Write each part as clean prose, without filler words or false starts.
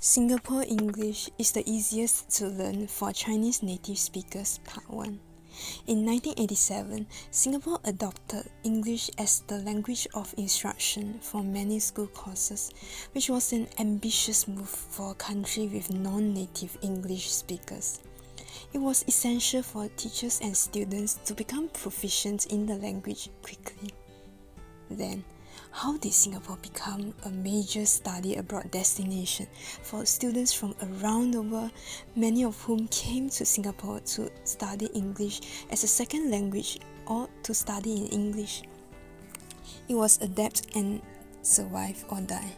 Singapore English is the easiest to learn for Chinese native speakers, Part 1. In 1987, Singapore adopted English as the language of instruction for many school courses, which was an ambitious move for a country with non-native English speakers. It was essential for teachers and students to become proficient in the language quickly. Then, how did Singapore become a major study abroad destination for students from around the world, many of whom came to Singapore to study English as a second language or to study in English? It was adapt and survive or die.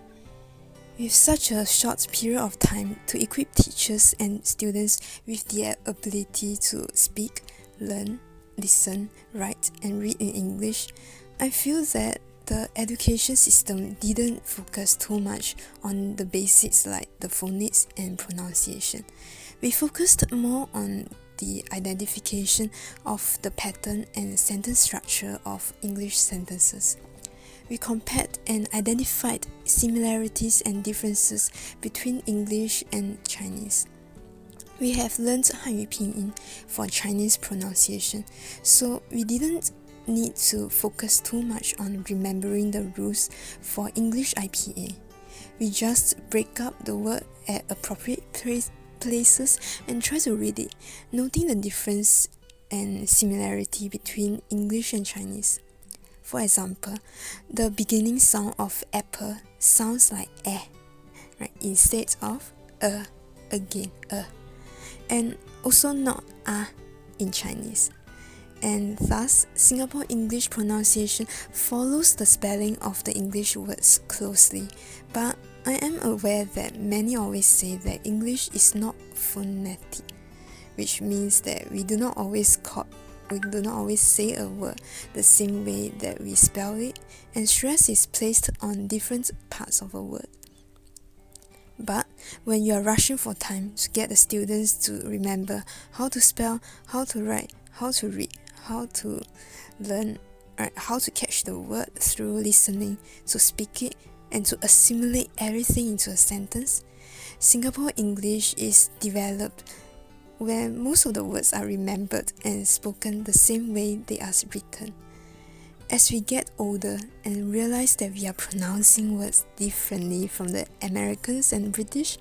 With such a short period of time to equip teachers and students with the ability to speak, learn, listen, write and read in English, I feel that the education system didn't focus too much on the basics like the phonics and pronunciation. We focused more on the identification of the pattern and sentence structure of English sentences. We compared and identified similarities and differences between English and Chinese. We have learned Hanyu Pinyin for Chinese pronunciation, so we didn't need to focus too much on remembering the rules for English IPA. We just break up the word at appropriate places and try to read it, noting the difference and similarity between English and Chinese. For example, the beginning sound of apple sounds like eh, right, instead of again, and also not in Chinese. And thus, Singapore English pronunciation follows the spelling of the English words closely, but I am aware that many always say that English is not phonetic, which means that we do not always say a word the same way that we spell it, and stress is placed on different parts of a word. But when you are rushing for time to get the students to remember how to spell, how to write, how to read, how to learn, how to catch the word through listening, to speak it, and to assimilate everything into a sentence, Singapore English is developed where most of the words are remembered and spoken the same way they are written. As we get older and realize that we are pronouncing words differently from the Americans and British,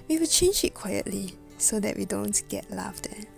we will change it quietly so that we don't get laughed at.